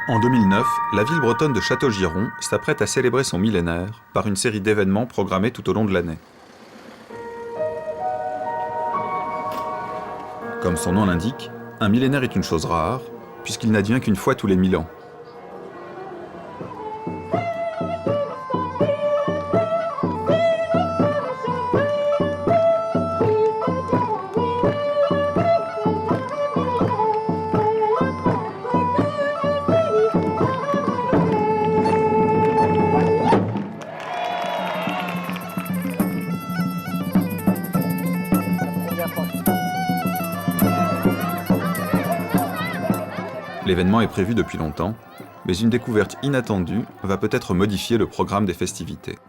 En 2009, la ville bretonne de Châteaugiron s'apprête à célébrer son millénaire par une série d'événements programmés tout au long de l'année. Comme son nom l'indique, un millénaire est une chose rare, puisqu'il n'advient qu'une fois tous les 1000 ans. L'événement est prévu depuis longtemps, mais une découverte inattendue va peut-être modifier le programme des festivités.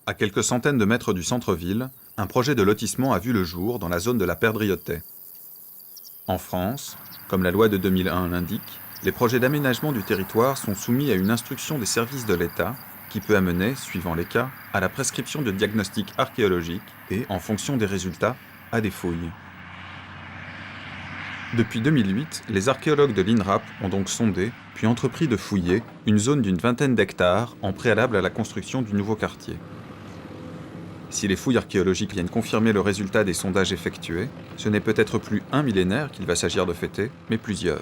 À quelques centaines de mètres du centre-ville, un projet de lotissement a vu le jour dans la zone de la Perdriottaie. En France, comme la loi de 2001 l'indique, les projets d'aménagement du territoire sont soumis à une instruction des services de l'État qui peut amener, suivant les cas, à la prescription de diagnostics archéologiques et, en fonction des résultats, à des fouilles. Depuis 2008, les archéologues de l'INRAP ont donc sondé, puis entrepris de fouiller, une zone d'une vingtaine d'hectares en préalable à la construction du nouveau quartier. Si les fouilles archéologiques viennent confirmer le résultat des sondages effectués, ce n'est peut-être plus un millénaire qu'il va s'agir de fêter, mais plusieurs.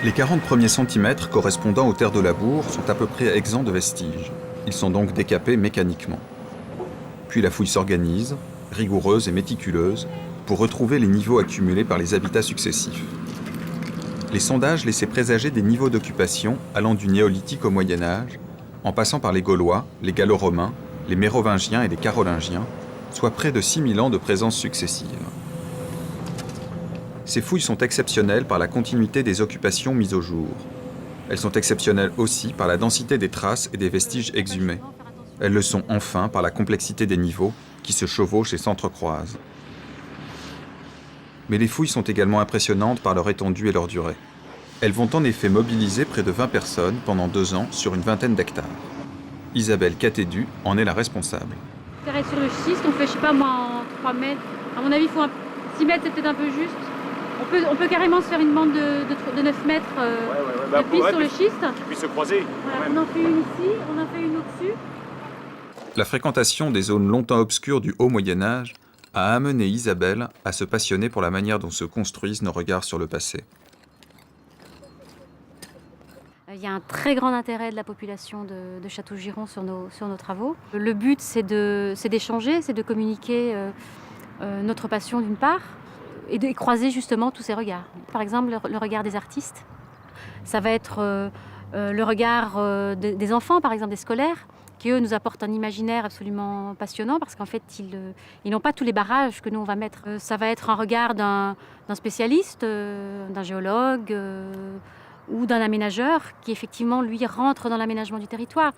Les 40 premiers centimètres correspondant aux terres de labour sont à peu près exempts de vestiges. Ils sont donc décapés mécaniquement. Puis la fouille s'organise, rigoureuse et méticuleuse, pour retrouver les niveaux accumulés par les habitats successifs. Les sondages laissaient présager des niveaux d'occupation allant du néolithique au Moyen-Âge, en passant par les Gaulois, les Gallo-Romains, les Mérovingiens et les Carolingiens, soit près de 6000 ans de présence successive. Ces fouilles sont exceptionnelles par la continuité des occupations mises au jour. Elles sont exceptionnelles aussi par la densité des traces et des vestiges exhumés. Elles le sont enfin par la complexité des niveaux qui se chevauchent et s'entrecroisent. Mais les fouilles sont également impressionnantes par leur étendue et leur durée. Elles vont en effet mobiliser près de 20 personnes pendant 2 ans sur une vingtaine d'hectares. Isabelle Catédu en est la responsable. Sur le schiste, on fait, je sais pas moi, 3 mètres. À mon avis, 6 mètres, c'est peut-être un peu juste. On peut carrément se faire une bande de 9 mètres de piste sur le schiste. Qui puisse se croiser. Voilà, on en fait une ici, on en fait une au-dessus. La fréquentation des zones longtemps obscures du Haut Moyen-Âge a amené Isabelle à se passionner pour la manière dont se construisent nos regards sur le passé. Il y a un très grand intérêt de la population de Châteaugiron sur nos travaux. Le but, c'est d'échanger, c'est de communiquer notre passion d'une part, et de croiser justement tous ces regards. Par exemple, le regard des artistes. Ça va être le regard des enfants, par exemple des scolaires, qui eux nous apportent un imaginaire absolument passionnant parce qu'en fait, ils n'ont pas tous les barrages que nous on va mettre. Ça va être un regard d'un spécialiste, d'un géologue ou d'un aménageur qui effectivement, lui, rentre dans l'aménagement du territoire.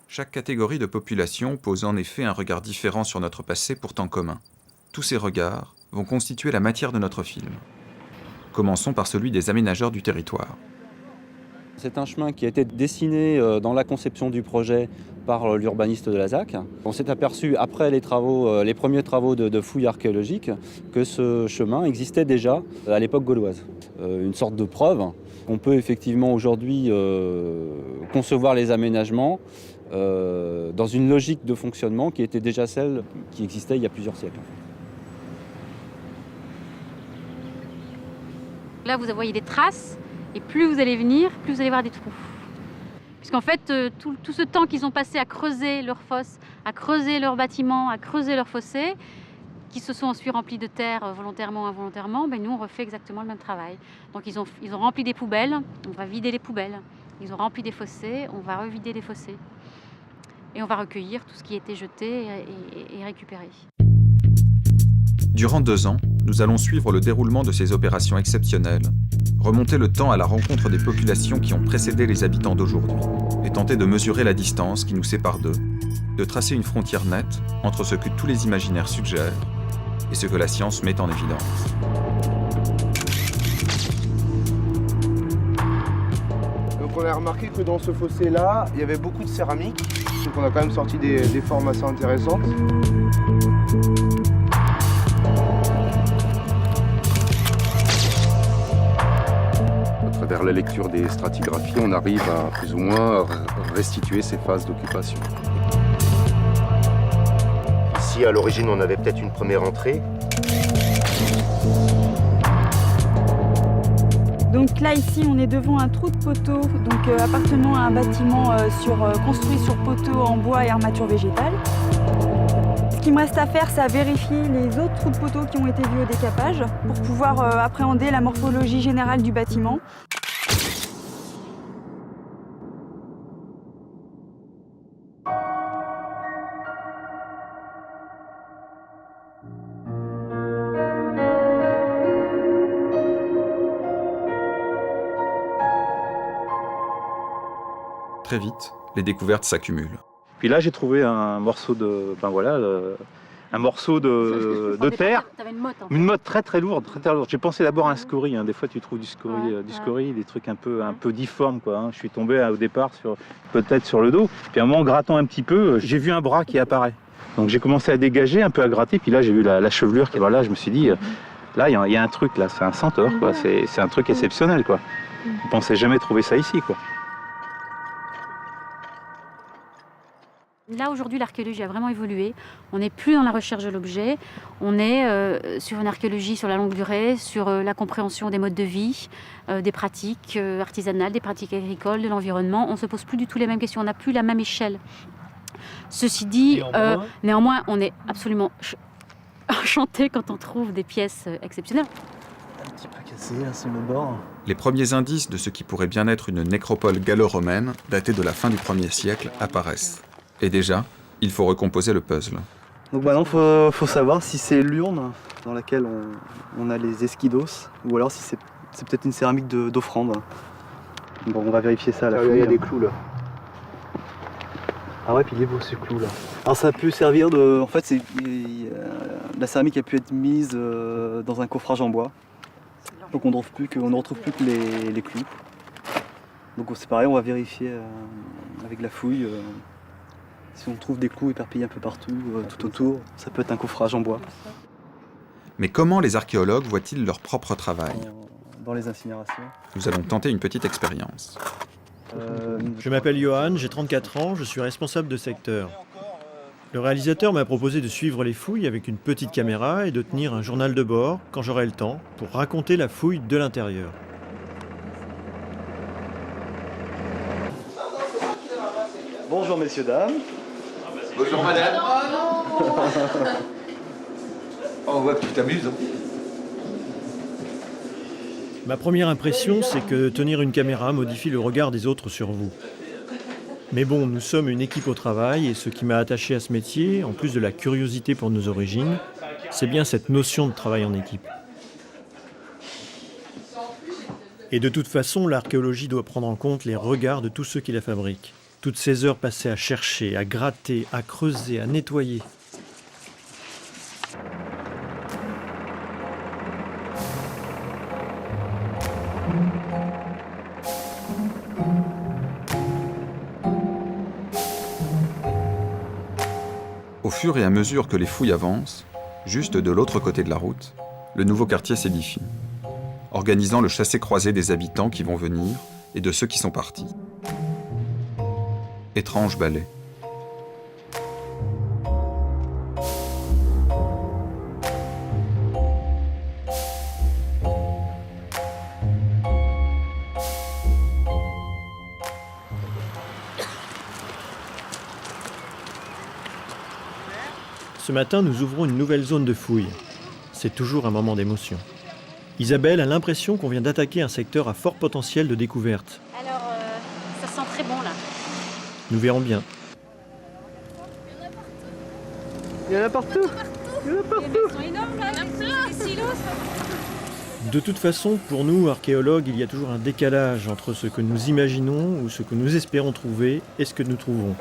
Chaque catégorie de population pose en effet un regard différent sur notre passé pourtant commun. Tous ces regards vont constituer la matière de notre film. Commençons par celui des aménageurs du territoire. C'est un chemin qui a été dessiné dans la conception du projet par l'urbaniste de la ZAC. On s'est aperçu après les premiers travaux de fouilles archéologiques que ce chemin existait déjà à l'époque gauloise. Une sorte de preuve qu'on peut effectivement aujourd'hui concevoir les aménagements dans une logique de fonctionnement qui était déjà celle qui existait il y a plusieurs siècles. Là, vous voyez des traces, et plus vous allez venir, plus vous allez voir des trous. Puisqu'en fait, tout ce temps qu'ils ont passé à creuser leurs fosses, à creuser leurs bâtiments, à creuser leurs fossés, qui se sont ensuite remplis de terre volontairement ou involontairement, nous, on refait exactement le même travail. Donc, ils ont rempli des poubelles, on va vider les poubelles. Ils ont rempli des fossés, on va revider les fossés. Et on va recueillir tout ce qui a été jeté et récupéré. Durant 2 ans, nous allons suivre le déroulement de ces opérations exceptionnelles, remonter le temps à la rencontre des populations qui ont précédé les habitants d'aujourd'hui, et tenter de mesurer la distance qui nous sépare d'eux, de tracer une frontière nette entre ce que tous les imaginaires suggèrent et ce que la science met en évidence. Donc on a remarqué que dans ce fossé-là, il y avait beaucoup de céramique, donc on a quand même sorti des formes assez intéressantes. À travers la lecture des stratigraphies, on arrive à plus ou moins restituer ces phases d'occupation. Ici, à l'origine, on avait peut-être une première entrée. Donc là, ici, on est devant un trou de poteau, donc appartenant à un bâtiment construit sur poteau en bois et armature végétale. Ce qu'il me reste à faire, c'est à vérifier les autres trous de poteau qui ont été vus au décapage pour pouvoir appréhender la morphologie générale du bâtiment. Très vite, les découvertes s'accumulent. Puis là, j'ai trouvé un morceau de, un morceau de terre, une motte très très lourde, J'ai pensé d'abord à un scorie. Des fois, tu trouves du scorie, des trucs un peu difformes, quoi. Je suis tombé au départ peut-être sur le dos. Puis à un moment, en grattant un petit peu, j'ai vu un bras qui apparaît. Donc j'ai commencé à dégager, un peu à gratter. Puis là, j'ai vu la chevelure qui est là. Je me suis dit, là, il y a un truc là. C'est un centaure, quoi. C'est un truc exceptionnel, quoi. Je pensais jamais trouver ça ici, quoi. Là, aujourd'hui, l'archéologie a vraiment évolué. On n'est plus dans la recherche de l'objet. On est sur une archéologie sur la longue durée, sur la compréhension des modes de vie, des pratiques artisanales, des pratiques agricoles, de l'environnement. On ne se pose plus du tout les mêmes questions. On n'a plus la même échelle. Ceci dit, néanmoins, on est absolument enchanté quand on trouve des pièces exceptionnelles. Un petit peu cassé, là, sur le bord. Les premiers indices de ce qui pourrait bien être une nécropole gallo-romaine, datée de la fin du 1er siècle, apparaissent. Et déjà, il faut recomposer le puzzle. Donc maintenant, faut savoir si c'est l'urne dans laquelle on a les esquidos, ou alors si c'est peut-être une céramique d'offrande. Bon, on va vérifier ça à la fouille. Il y a des clous là. Ah ouais, puis il est beau ce clou là. Alors ça peut servir de... En fait, la céramique a pu être mise dans un coffrage en bois. Donc on ne retrouve plus que les clous. Donc c'est pareil, on va vérifier avec la fouille. Si on trouve des clous éparpillés un peu partout, tout autour, ça peut être un coffrage en bois. Mais comment les archéologues voient-ils leur propre travail ? Dans les incinérations. Nous allons tenter une petite expérience. Je m'appelle Johan, j'ai 34 ans, je suis responsable de secteur. Le réalisateur m'a proposé de suivre les fouilles avec une petite caméra et de tenir un journal de bord, quand j'aurai le temps, pour raconter la fouille de l'intérieur. Bonjour messieurs, dames. Bonjour madame. On voit que tu t'amuses. Ma première impression, c'est que tenir une caméra modifie le regard des autres sur vous. Mais bon, nous sommes une équipe au travail et ce qui m'a attaché à ce métier, en plus de la curiosité pour nos origines, c'est bien cette notion de travail en équipe. Et de toute façon, l'archéologie doit prendre en compte les regards de tous ceux qui la fabriquent. Toutes ces heures passées à chercher, à gratter, à creuser, à nettoyer. Au fur et à mesure que les fouilles avancent, juste de l'autre côté de la route, le nouveau quartier s'édifie, organisant le chassé-croisé des habitants qui vont venir et de ceux qui sont partis. Étrange ballet. Ce matin, nous ouvrons une nouvelle zone de fouille. C'est toujours un moment d'émotion. Isabelle a l'impression qu'on vient d'attaquer un secteur à fort potentiel de découverte. Alors, ça sent très bon là. Nous verrons bien. Il y en a partout. De toute façon, pour nous, archéologues, il y a toujours un décalage entre ce que nous imaginons ou ce que nous espérons trouver et ce que nous trouvons.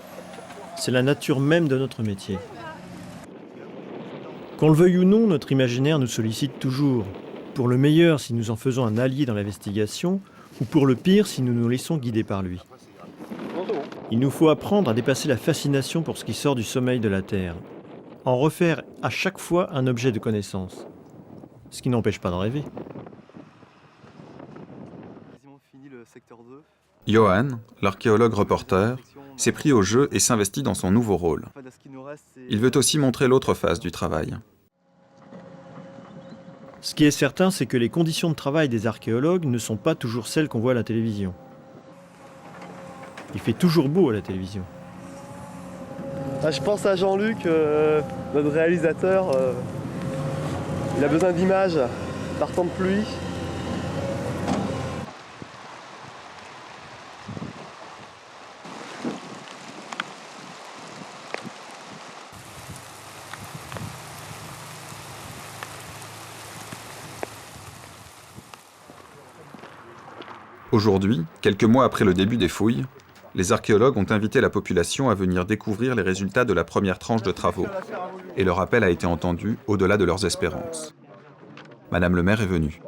C'est la nature même de notre métier. Qu'on le veuille ou non, notre imaginaire nous sollicite toujours. Pour le meilleur si nous en faisons un allié dans l'investigation, ou pour le pire si nous nous laissons guider par lui. Il nous faut apprendre à dépasser la fascination pour ce qui sort du sommeil de la Terre. En refaire à chaque fois un objet de connaissance. Ce qui n'empêche pas d'en rêver. Johan, l'archéologue reporter, s'est pris au jeu et s'investit dans son nouveau rôle. Il veut aussi montrer l'autre face du travail. Ce qui est certain, c'est que les conditions de travail des archéologues ne sont pas toujours celles qu'on voit à la télévision. Il fait toujours beau à la télévision. Je pense à Jean-Luc, notre réalisateur. Il a besoin d'images par temps de pluie. Aujourd'hui, quelques mois après le début des fouilles, les archéologues ont invité la population à venir découvrir les résultats de la première tranche de travaux. Et leur appel a été entendu au-delà de leurs espérances. Madame le maire est venue.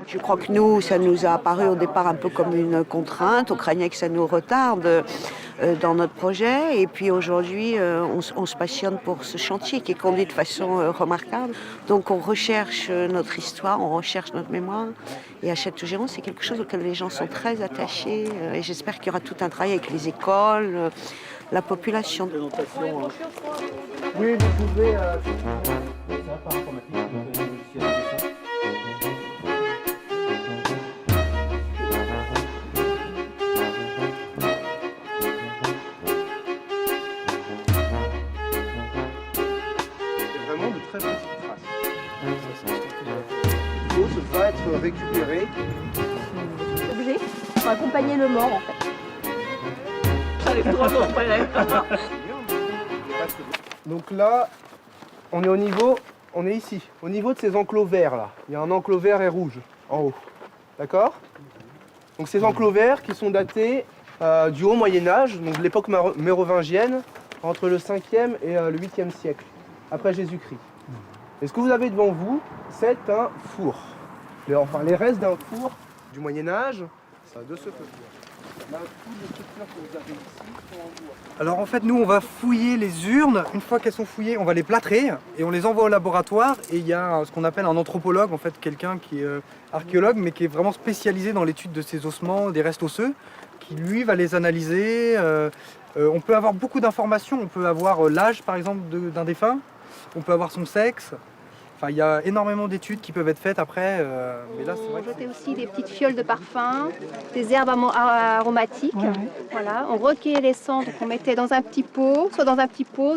Je crois que nous, ça nous a apparu au départ un peu comme une contrainte. On craignait que ça nous retarde dans notre projet. Et puis aujourd'hui, on se passionne pour ce chantier qui est conduit de façon remarquable. Donc on recherche notre histoire, on recherche notre mémoire. Et à Château-Giron, c'est quelque chose auquel les gens sont très attachés. Et j'espère qu'il y aura tout un travail avec les écoles, la population. Oui, vous pouvez... L'eau va être récupérée. Objet pour accompagner le mort en fait. Donc là, on est ici, au niveau de ces enclos verts là. Il y a un enclos vert et rouge en haut. D'accord? Donc ces enclos verts qui sont datés du haut Moyen-Âge, donc de l'époque mérovingienne, entre le 5e et le 8e siècle, après Jésus-Christ. Et ce que vous avez devant vous, c'est un four. Les restes d'un four du Moyen-Âge, de ce côté. Là, toutes les structures que vous avez ici sont en bois. Alors en fait, nous, on va fouiller les urnes. Une fois qu'elles sont fouillées, on va les plâtrer et on les envoie au laboratoire. Et il y a ce qu'on appelle un anthropologue, en fait, quelqu'un qui est archéologue, mais qui est vraiment spécialisé dans l'étude de ces ossements, des restes osseux, qui lui va les analyser. On peut avoir beaucoup d'informations. On peut avoir l'âge, par exemple, d'un défunt. On peut avoir son sexe. Enfin, il y a énormément d'études qui peuvent être faites après. Mais là, c'est vrai on jetait aussi des petites fioles de parfum, des herbes aromatiques. Ouais. Voilà. On recueillait les cendres qu'on mettait dans un petit pot,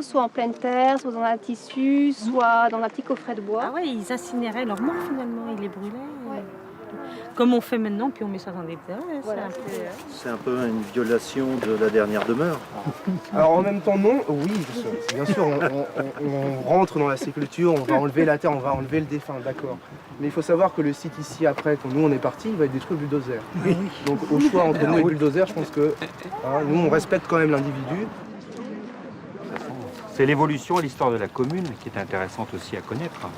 soit en pleine terre, soit dans un tissu, soit dans un petit coffret de bois. Ah ouais, ils incinéraient leurs morts finalement, ils les brûlaient. Ouais. Comme on fait maintenant, puis on met ça dans des terres. Voilà. C'est un peu une violation de la dernière demeure. Alors en même temps non, oui, bien sûr, on rentre dans la sépulture, on va enlever la terre, on va enlever le défunt, d'accord. Mais il faut savoir que le site ici, après, quand nous on est parti, il va être détruit au bulldozer. Oui. Donc au choix entre nous et le bulldozer, je pense que nous on respecte quand même l'individu. C'est l'évolution et l'histoire de la commune qui est intéressante aussi à connaître.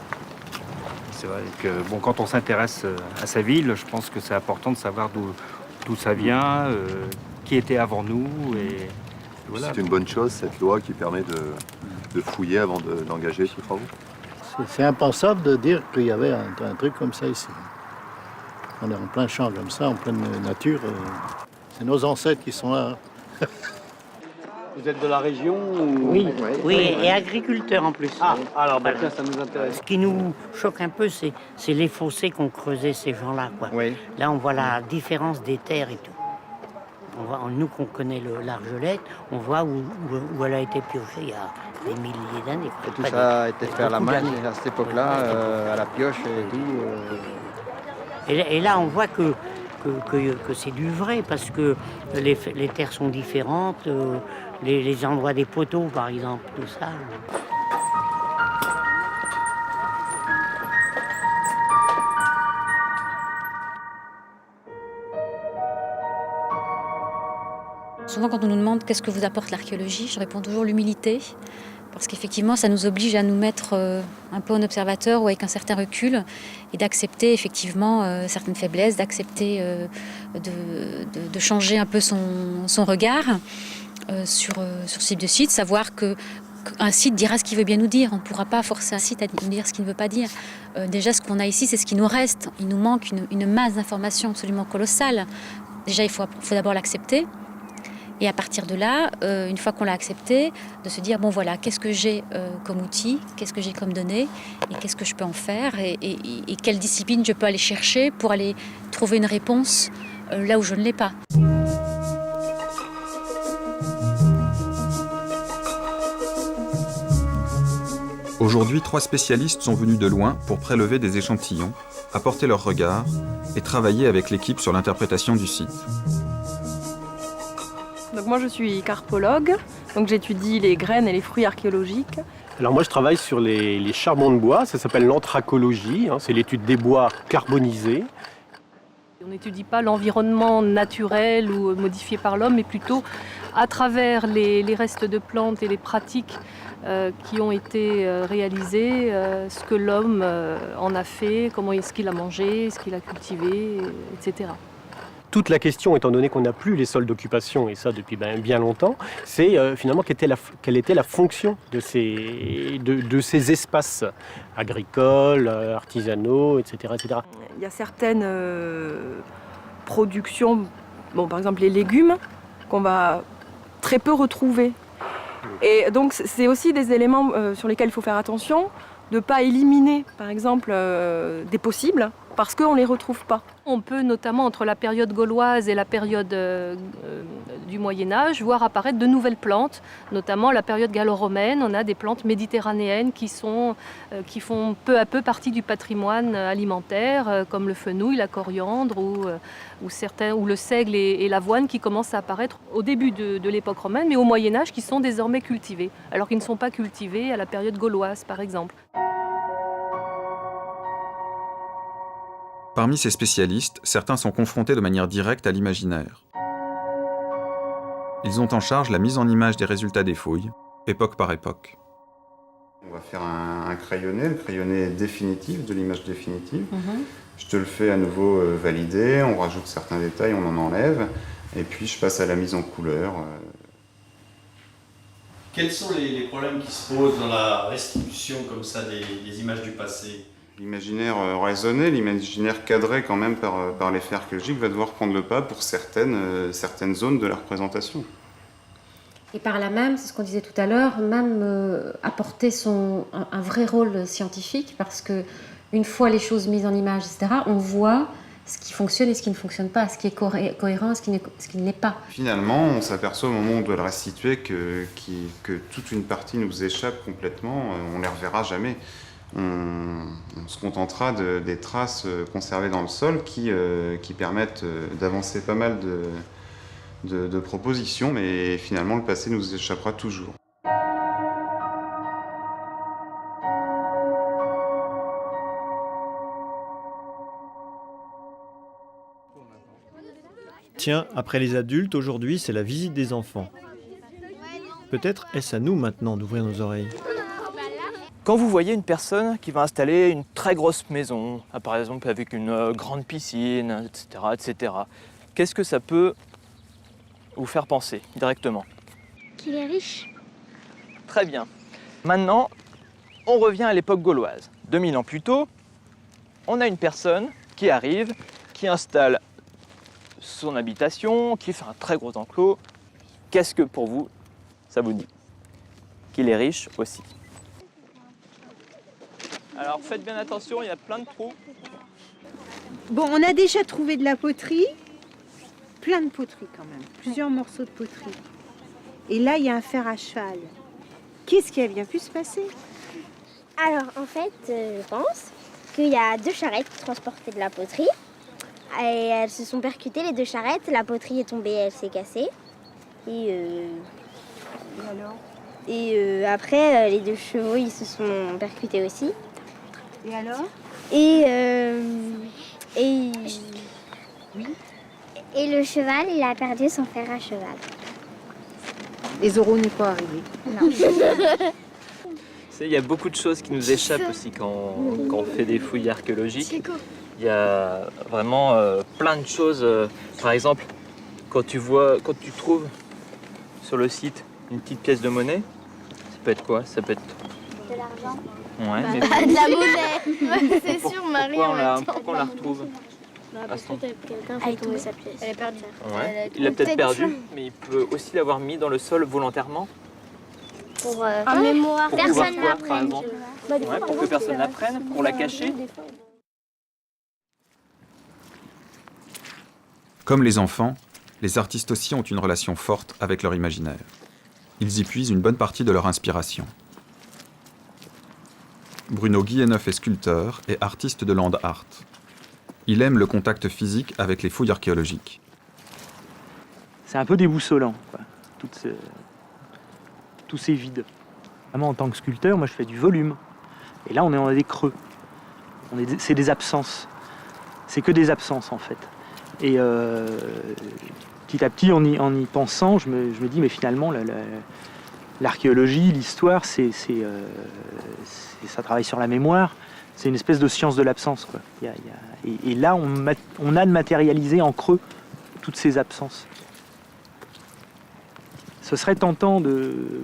C'est vrai que bon, quand on s'intéresse à sa ville, je pense que c'est important de savoir d'où ça vient, qui était avant nous. Et voilà. C'est une bonne chose, cette loi qui permet de fouiller avant d'engager ces travaux. C'est impensable de dire qu'il y avait un truc comme ça ici. On est en plein champ comme ça, en pleine nature. C'est nos ancêtres qui sont là. Vous êtes de la région ou... Oui, et agriculteur en plus. Ah, alors ben, ça nous intéresse. Ce qui nous choque un peu, c'est les fossés qu'ont creusés ces gens-là. Oui. Là, on voit la différence des terres et tout. Nous, qu'on connaît l'Argelette, on voit où elle a été piochée il y a des milliers d'années. Et tout ça a été fait à la main à cette époque-là, à la pioche et tout. Et là, on voit que c'est du vrai, parce que les terres sont différentes, les endroits des poteaux, par exemple, tout ça. souvent quand on nous demande qu'est-ce que vous apporte l'archéologie, je réponds toujours l'humilité. Parce qu'effectivement, ça nous oblige à nous mettre un peu en observateur ou avec un certain recul et d'accepter effectivement certaines faiblesses, d'accepter de changer un peu son regard sur ce type de site, savoir qu'un site dira ce qu'il veut bien nous dire. On ne pourra pas forcer un site à nous dire ce qu'il ne veut pas dire. Déjà, ce qu'on a ici, c'est ce qui nous reste. Il nous manque une masse d'informations absolument colossale. Déjà, il faut d'abord l'accepter. Et à partir de là, une fois qu'on l'a accepté, de se dire, bon voilà, qu'est-ce que j'ai comme outil, qu'est-ce que j'ai comme données, et qu'est-ce que je peux en faire, et quelle discipline je peux aller chercher pour aller trouver une réponse là où je ne l'ai pas. Aujourd'hui, 3 spécialistes sont venus de loin pour prélever des échantillons, apporter leur regard et travailler avec l'équipe sur l'interprétation du site. Donc moi je suis carpologue, donc j'étudie les graines et les fruits archéologiques. Alors moi je travaille sur les charbons de bois, ça s'appelle l'anthracologie, c'est l'étude des bois carbonisés. On n'étudie pas l'environnement naturel ou modifié par l'homme, mais plutôt à travers les restes de plantes et les pratiques qui ont été réalisées, ce que l'homme en a fait, comment est-ce qu'il a mangé, ce qu'il a cultivé, etc. Toute la question, étant donné qu'on n'a plus les sols d'occupation, et ça depuis bien longtemps, c'est finalement quelle était la fonction de ces espaces agricoles, artisanaux, etc., etc. Il y a certaines productions, par exemple les légumes, qu'on va très peu retrouver. Et donc c'est aussi des éléments sur lesquels il faut faire attention, de ne pas éliminer par exemple des possibles, parce qu'on ne les retrouve pas. On peut notamment entre la période gauloise et la période du Moyen-Âge voir apparaître de nouvelles plantes, notamment la période gallo-romaine. On a des plantes méditerranéennes qui font peu à peu partie du patrimoine alimentaire, comme le fenouil, la coriandre ou le seigle et l'avoine qui commencent à apparaître au début de l'époque romaine, mais au Moyen-Âge qui sont désormais cultivés, alors qu'ils ne sont pas cultivés à la période gauloise par exemple. Parmi ces spécialistes, certains sont confrontés de manière directe à l'imaginaire. Ils ont en charge la mise en image des résultats des fouilles, époque par époque. On va faire un crayonné, le crayonné définitif, de l'image définitive. Je te le fais à nouveau valider, on rajoute certains détails, on en enlève, et puis je passe à la mise en couleur. Quels sont les problèmes qui se posent dans la restitution comme ça des images du passé ? L'imaginaire raisonné, l'imaginaire cadré quand même par les faits archéologiques va devoir prendre le pas pour certaines zones de la représentation. Et par là même, c'est ce qu'on disait tout à l'heure, même apporter un vrai rôle scientifique, parce que une fois les choses mises en image, etc., on voit ce qui fonctionne et ce qui ne fonctionne pas, ce qui est cohérent et ce qui ne l'est pas. Finalement, on s'aperçoit au moment où on doit le restituer que toute une partie nous échappe complètement, on ne les reverra jamais. On se contentera des traces conservées dans le sol qui permettent d'avancer pas mal de propositions, mais finalement le passé nous échappera toujours. Tiens, après les adultes, aujourd'hui, c'est la visite des enfants. Peut-être est-ce à nous maintenant d'ouvrir nos oreilles. Quand vous voyez une personne qui va installer une très grosse maison, par exemple avec une grande piscine, etc., qu'est-ce que ça peut vous faire penser directement? Qu'il est riche. Très bien. Maintenant, on revient à l'époque gauloise. 2000 ans plus tôt, on a une personne qui arrive, qui installe son habitation, qui fait un très gros enclos. Qu'est-ce que pour vous, ça vous dit? Qu'il est riche aussi. Alors faites bien attention, il y a plein de trous. Bon, on a déjà trouvé de la poterie, plein de poterie quand même, plusieurs morceaux de poterie. Et là, il y a un fer à cheval. Qu'est-ce qui a bien pu se passer? Alors, en fait, je pense qu'il y a 2 charrettes qui transportaient de la poterie. Et elles se sont percutées, les 2 charrettes. La poterie est tombée, elle s'est cassée. Et alors? Et après, les 2 chevaux, ils se sont percutés aussi. Et alors? Et oui. Et le cheval, il a perdu son fer à cheval. Et Zoro n'est pas arrivé. Il y a beaucoup de choses qui nous échappent aussi quand on fait des fouilles archéologiques. Il y a vraiment plein de choses. Par exemple, quand tu trouves sur le site une petite pièce de monnaie, ça peut être quoi? Ça peut être De l'argent. Ouais, mais De la monnaie. Ouais, c'est sûr, Marie. pourquoi on la retrouve? Parce que quelqu'un fait tomber sa pièce. Elle est perdue. Ouais. Il l'a peut-être perdue, mais il peut aussi l'avoir mis dans le sol volontairement. Pour en mémoire. Pour Personne pouvoir ne par exemple. Ouais, pour que personne la prenne, pour la cacher. Comme les enfants, les artistes aussi ont une relation forte avec leur imaginaire. Ils y puisent une bonne partie de leur inspiration. Bruno Guilleneuf est sculpteur et artiste de land art. Il aime le contact physique avec les fouilles archéologiques. C'est un peu déboussolant, quoi. Tous ces vides. Vraiment, en tant que sculpteur, moi je fais du volume. Et là, on est dans des creux. C'est des absences. C'est que des absences, en fait. Et petit à petit, en y pensant, je me dis, mais finalement, l'archéologie, l'histoire, ça travaille sur la mémoire. C'est une espèce de science de l'absence, quoi. Et là, on a de matérialiser en creux toutes ces absences. Ce serait tentant de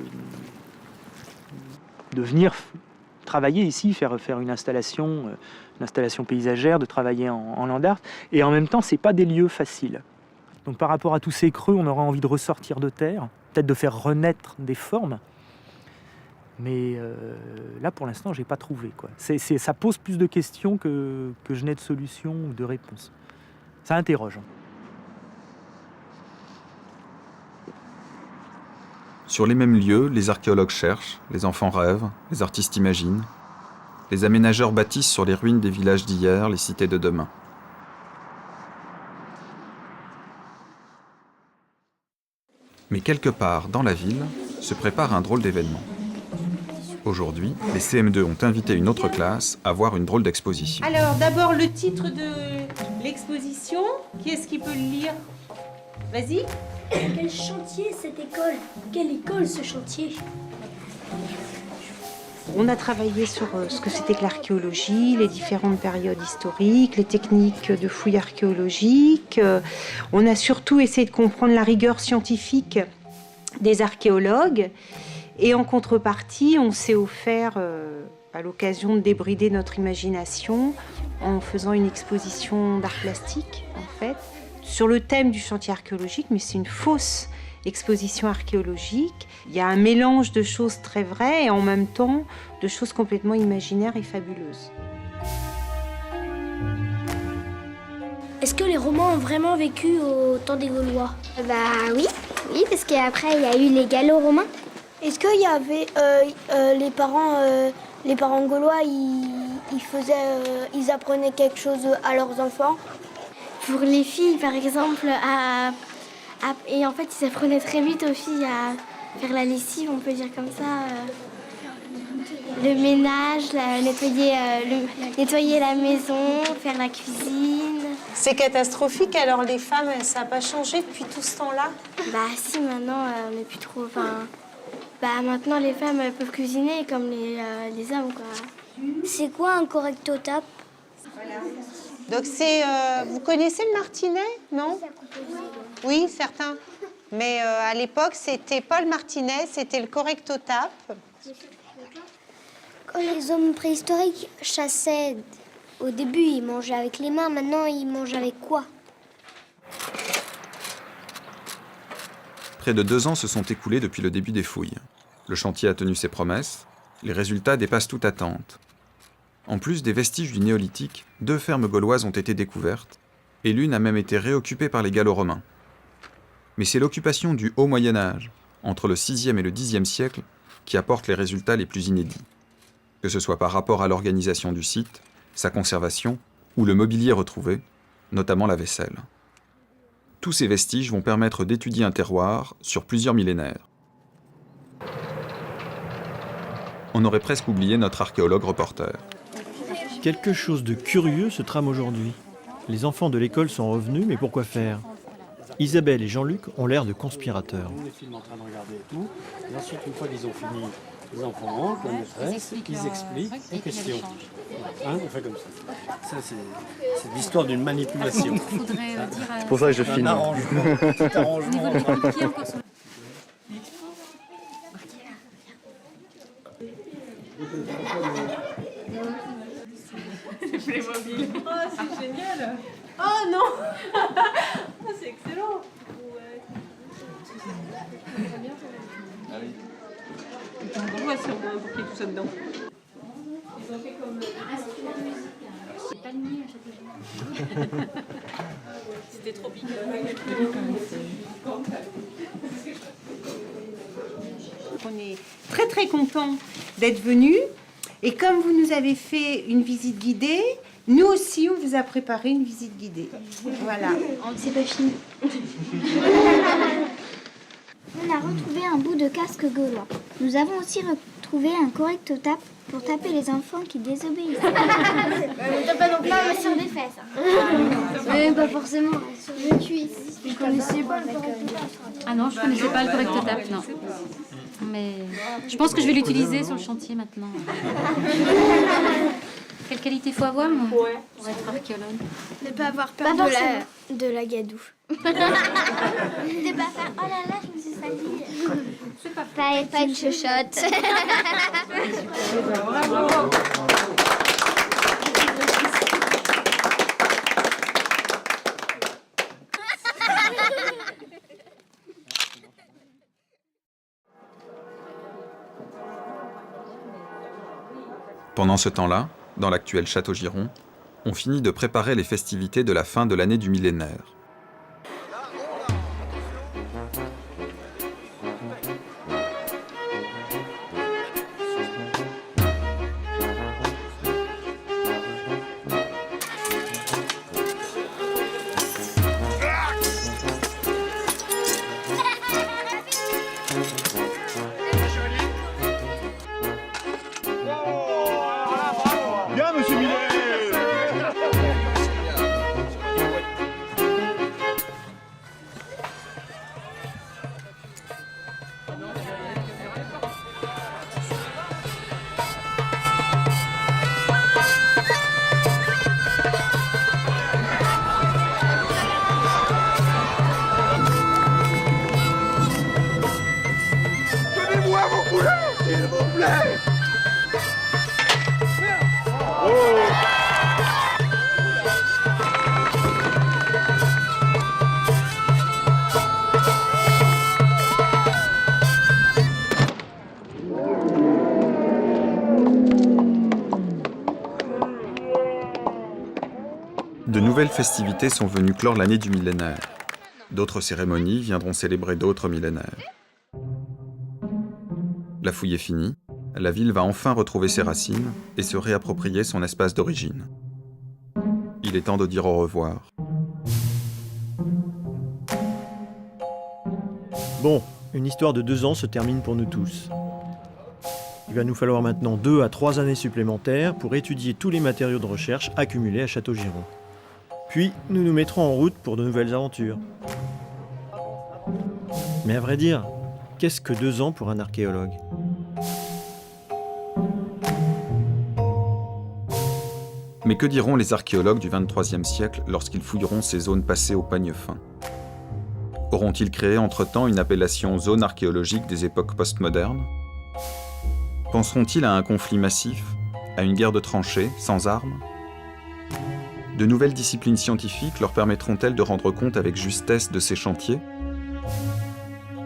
venir travailler ici, faire une installation paysagère, de travailler en land art. Et en même temps, c'est pas des lieux faciles. Donc par rapport à tous ces creux, on aura envie de ressortir de terre, peut-être de faire renaître des formes. Mais là, pour l'instant, j'ai pas trouvé, quoi. Ça pose plus de questions que je n'ai de solutions ou de réponses. Ça interroge. Sur les mêmes lieux, les archéologues cherchent, les enfants rêvent, les artistes imaginent. Les aménageurs bâtissent sur les ruines des villages d'hier les cités de demain. Mais quelque part dans la ville se prépare un drôle d'événement. Aujourd'hui, les CM2 ont invité une autre classe à voir une drôle d'exposition. Alors, d'abord, le titre de l'exposition. Qui est-ce qui peut le lire? Vas-y. Quel chantier cette école? Quelle école ce chantier? On a travaillé sur ce que c'était que l'archéologie, les différentes périodes historiques, les techniques de fouilles archéologiques. On a surtout essayé de comprendre la rigueur scientifique des archéologues. Et en contrepartie, on s'est offert, à l'occasion de débrider notre imagination, en faisant une exposition d'art plastique, en fait, sur le thème du chantier archéologique, mais c'est une fausse exposition archéologique. Il y a un mélange de choses très vraies et en même temps de choses complètement imaginaires et fabuleuses. Est-ce que les Romains ont vraiment vécu au temps des Gaulois? Bah oui, parce qu'après il y a eu les Gallo-Romains. Est-ce qu'il y avait les parents gaulois, ils apprenaient quelque chose à leurs enfants? Pour les filles, par exemple, et en fait, ils apprenaient très vite aux filles à faire la lessive, on peut dire comme ça, le ménage, nettoyer la maison, faire la cuisine. C'est catastrophique, alors les femmes, ça n'a pas changé depuis tout ce temps-là? Bah si, maintenant, on n'est plus trop... maintenant, les femmes peuvent cuisiner comme les hommes, quoi. C'est quoi un correctotape? Donc c'est... vous connaissez le martinet, non? Oui, certains. Mais à l'époque, c'était pas le martinet, c'était le correctotape. Quand les hommes préhistoriques chassaient, au début, ils mangeaient avec les mains. Maintenant, ils mangent avec quoi? Près de 2 ans se sont écoulés depuis le début des fouilles. Le chantier a tenu ses promesses, les résultats dépassent toute attente. En plus des vestiges du néolithique, 2 fermes gauloises ont été découvertes, et l'une a même été réoccupée par les Gallo-Romains. Mais c'est l'occupation du Haut Moyen-Âge, entre le VIe et le Xe siècle, qui apporte les résultats les plus inédits. Que ce soit par rapport à l'organisation du site, sa conservation ou le mobilier retrouvé, notamment la vaisselle. Tous ces vestiges vont permettre d'étudier un terroir sur plusieurs millénaires. On aurait presque oublié notre archéologue reporter. Quelque chose de curieux se trame aujourd'hui. Les enfants de l'école sont revenus, mais pourquoi faire? Isabelle et Jean-Luc ont l'air de conspirateurs. Les films en train de regarder et tout. Et ensuite, une fois qu'ils ont fini, les enfants rentrent, la maîtresse, ils expliquent les questions. Hein, on fait comme ça. Ça, c'est l'histoire d'une manipulation. C'est pour ça que je filme. Tout arrangement. Playmobil. Oh, c'est génial. Oh non. Oh, c'est excellent. Ah oui. On voit si on a bouclé tout ça dedans. Ils ont fait comme... C'est pas le mien, C'était trop piqué. On est très très content d'être venus. Et comme vous nous avez fait une visite guidée, nous aussi on vous a préparé une visite guidée. Voilà. C'est pas fini. On a retrouvé un bout de casque gaulois. Nous avons aussi retrouvé un correct tape pour taper les enfants qui désobéissent. On tape pas non plus sur des fesses. Mais pas forcément, sur les cuisses. Je connaissais pas le correct tape. Ah non, je connaissais pas le correct tape, non. Mais je pense que je vais l'utiliser sur le chantier maintenant. Quelle qualité faut avoir pour être archéologue? Ne pas avoir peur de la gadoue. De pas faire oh là là, je me suis salie. Pas une chuchote. Bravo. Pendant ce temps-là, dans l'actuel Château-Giron, on finit de préparer les festivités de la fin de l'année du millénaire. Bien, monsieur Millet. Donnez-moi vos couleurs, s'il vous plaît. De nouvelles festivités sont venues clore l'année du millénaire. D'autres cérémonies viendront célébrer d'autres millénaires. La fouille est finie, la ville va enfin retrouver ses racines et se réapproprier son espace d'origine. Il est temps de dire au revoir. Bon, une histoire de 2 ans se termine pour nous tous. Il va nous falloir maintenant 2 à 3 années supplémentaires pour étudier tous les matériaux de recherche accumulés à Château-Giron. Puis, nous nous mettrons en route pour de nouvelles aventures. Mais à vrai dire, qu'est-ce que 2 ans pour un archéologue ? Mais que diront les archéologues du XXIIIe siècle lorsqu'ils fouilleront ces zones passées au peigne fin ? Auront-ils créé entre-temps une appellation zone archéologique des époques postmodernes ? Penseront-ils à un conflit massif, à une guerre de tranchées, sans armes ? De nouvelles disciplines scientifiques leur permettront-elles de rendre compte avec justesse de ces chantiers ?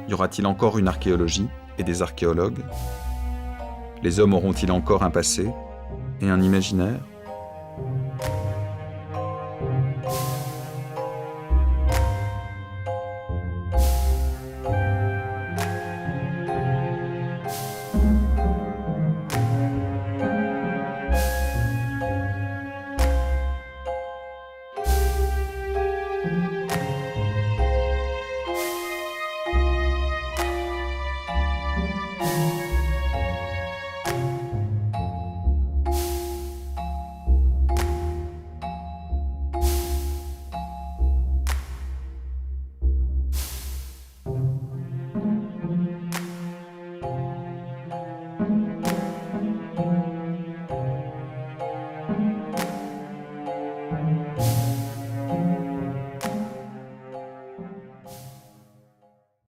Y aura-t-il encore une archéologie et des archéologues ? Les hommes auront-ils encore un passé et un imaginaire ?